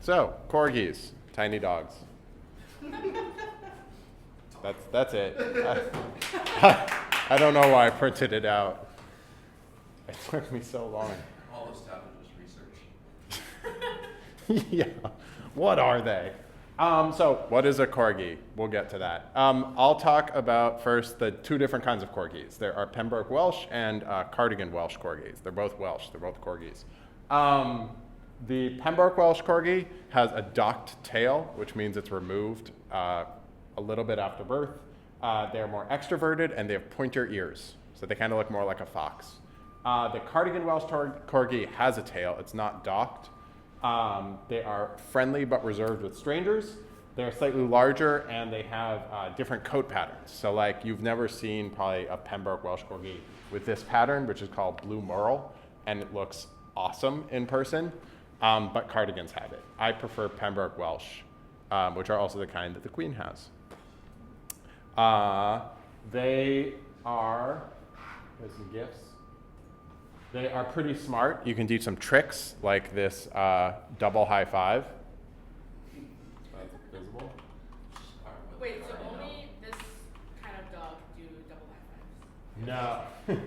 So, corgis, tiny dogs. That's it. I don't know why I printed it out. It took me so long. All this stuff is just research. Yeah. What are they? So what is a corgi? We'll get to that. I'll talk about first the two different kinds of corgis. There are Pembroke Welsh and Cardigan Welsh corgis. They're both Welsh. They're both corgis. The Pembroke Welsh corgi has a docked tail, which means it's removed a little bit after birth. They're more extroverted and they have pointier ears, so they kind of look more like a fox. The Cardigan Welsh corgi has a tail. It's not docked. They are friendly but reserved with strangers. They're slightly larger and they have different coat patterns. So like you've never seen probably a Pembroke Welsh corgi with this pattern, which is called blue merle, and it looks awesome in person, but Cardigans have it. I prefer Pembroke Welsh, which are also the kind that the Queen has. They are, there's some gifts. They are pretty smart. You can do some tricks like this double high five. That's visible. Wait, so only this kind of dog do double high fives? No.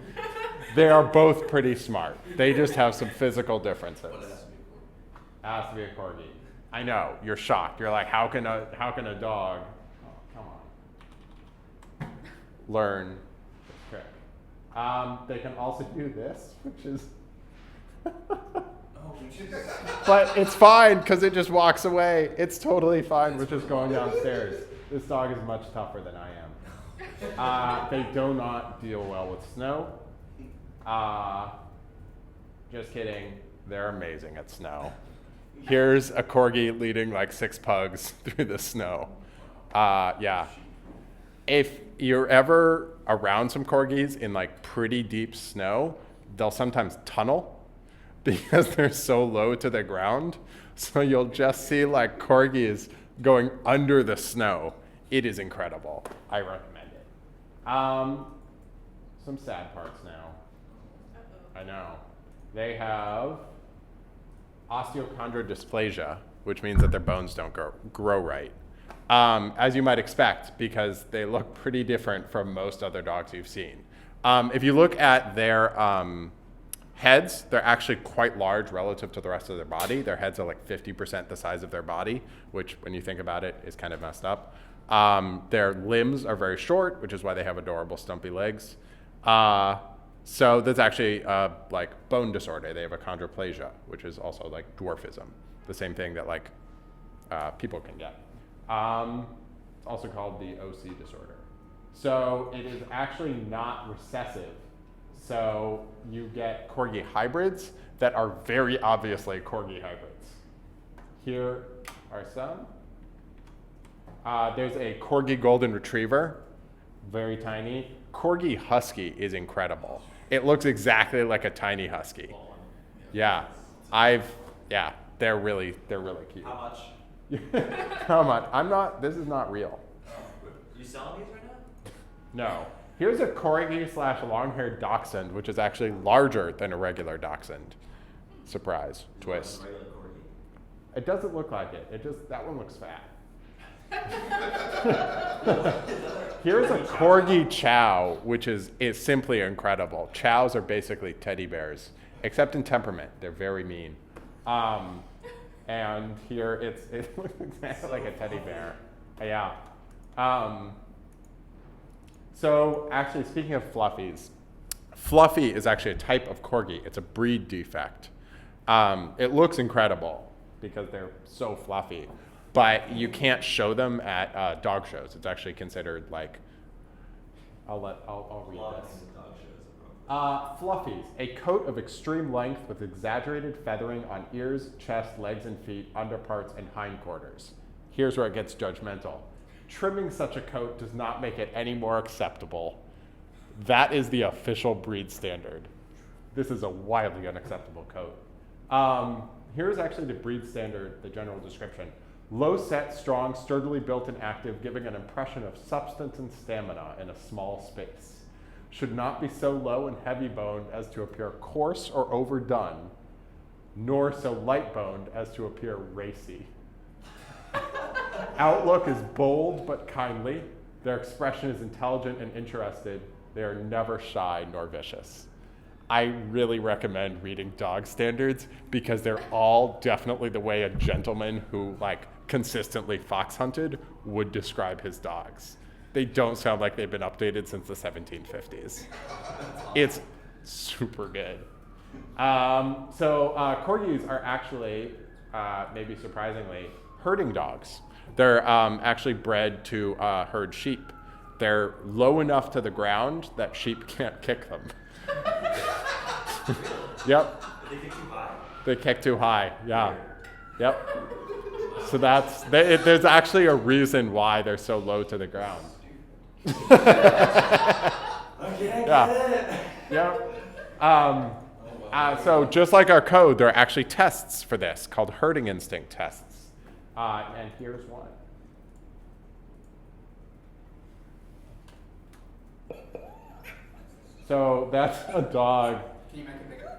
They are both pretty smart. They just have some physical differences. But it has to be a corgi. Has to be a corgi. I know, you're shocked. You're like, how can a dog, oh, come on, learn this trick? They can also do this, which is, Oh, but it's fine because it just walks away. It's totally fine with just going downstairs. This dog is much tougher than I am. They do not deal well with snow. Just kidding. They're amazing at snow. Here's a corgi leading like 6 pugs through the snow. Yeah. If you're ever around some corgis in like pretty deep snow, they'll sometimes tunnel because they're so low to the ground. So you'll just see like corgis going under the snow. It is incredible. I recommend it. Some sad parts now. I know. They have osteochondrodysplasia, which means that their bones don't grow right. As you might expect, because they look pretty different from most other dogs you've seen. If you look at their heads, they're actually quite large relative to the rest of their body. Their heads are like 50% the size of their body, which when you think about it is kind of messed up. Their limbs are very short, which is why they have adorable stumpy legs. So that's actually like bone disorder. They have achondroplasia, which is also like dwarfism, the same thing that like people can get. It's also called the OC disorder. So it is actually not recessive. So you get corgi hybrids that are very obviously corgi hybrids. Here are some. There's a corgi golden retriever, very tiny. Corgi husky is incredible. It looks exactly like a tiny husky. Yeah, they're really cute. How much? How much? This is not real. You selling these right now? No. Here's a corgi / long-haired dachshund, which is actually larger than a regular dachshund. Surprise, twist. Regular corgi. It doesn't look like it. That one looks fat. Here's a corgi chow, which is simply incredible. Chows are basically teddy bears, except in temperament. They're very mean. And here it looks exactly like a teddy bear. Yeah. So actually, speaking of fluffies, Fluffy is actually a type of corgi. It's a breed defect. It looks incredible because they're so fluffy, but you can't show them at dog shows. It's actually considered like, I'll read this. Fluffies, a coat of extreme length with exaggerated feathering on ears, chest, legs and feet, underparts, and hindquarters. Here's where it gets judgmental. Trimming such a coat does not make it any more acceptable. That is the official breed standard. This is a wildly unacceptable coat. Here's actually the breed standard, the general description. Low set, strong, sturdily built and active, giving an impression of substance and stamina in a small space. Should not be so low and heavy boned as to appear coarse or overdone, nor so light-boned as to appear racy. Outlook is bold but kindly. Their expression is intelligent and interested. They are never shy nor vicious. I really recommend reading dog standards because they're all definitely the way a gentleman who consistently fox hunted would describe his dogs. They don't sound like they've been updated since the 1750s. It's super good. So Corgis are actually, maybe surprisingly, herding dogs. They're actually bred to herd sheep. They're low enough to the ground that sheep can't kick them. Yep. They kick too high? They kick too high, yeah. Yep. So there's actually a reason why they're so low to the ground. Okay, Yeah. Yep. So just like our code, there are actually tests for this called herding instinct tests. And here's one. So that's a dog. Can you make it bigger?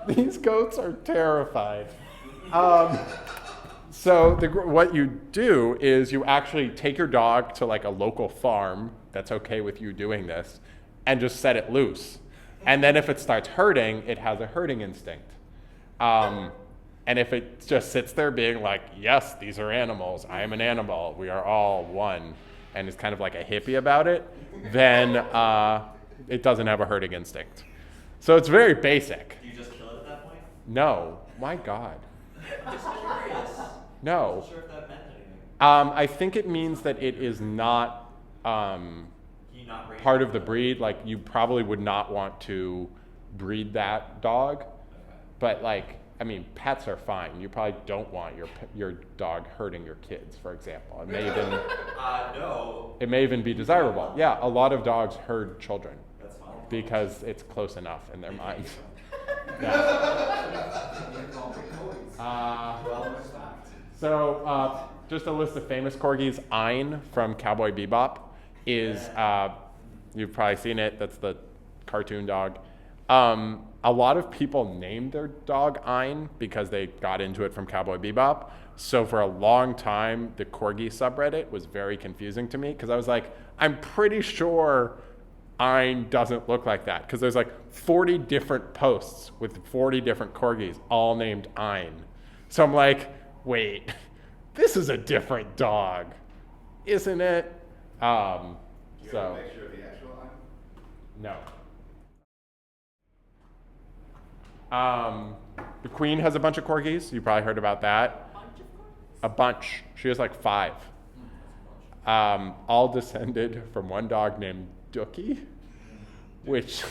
These goats are terrified. So what you do is you actually take your dog to a local farm that's okay with you doing this and just set it loose. And then if it starts herding, it has a herding instinct. And if it just sits there being like, yes, these are animals, I am an animal, we are all one, and is kind of like a hippie about it, then it doesn't have a herding instinct. So it's very basic. Do you just kill it at that point? No, my God. I'm just curious. No. I wasn't sure if that meant anything. I think it means that it is not Can you not bring part it? of the breed. You probably would not want to breed that dog. Okay. But pets are fine. You probably don't want your dog hurting your kids, for example. It may even No. it may even be desirable. Yeah, a lot of dogs herd children That's fine. because it's close enough in their minds. So just a list of famous corgis. Ein from Cowboy Bebop is, you've probably seen it, that's the cartoon dog. A lot of people named their dog Ein because they got into it from Cowboy Bebop. So for a long time, the Corgi subreddit was very confusing to me because I was like, I'm pretty sure Ein doesn't look like that because there's 40 different posts with 40 different Corgis all named Ein. So I'm like, wait, this is a different dog, isn't it? Do you have a picture of the actual line? No. The queen has a bunch of corgis. You probably heard about that. A bunch. She has 5. All descended from one dog named Dookie, which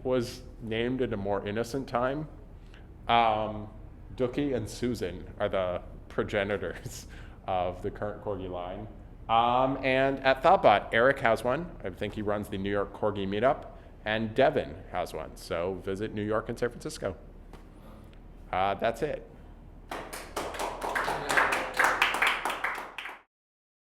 was named at a more innocent time. Dookie and Susan are the progenitors of the current corgi line. And at thoughtbot, Eric has one. I think he runs the New York Corgi Meetup. And Devin has one. So visit New York and San Francisco. That's it.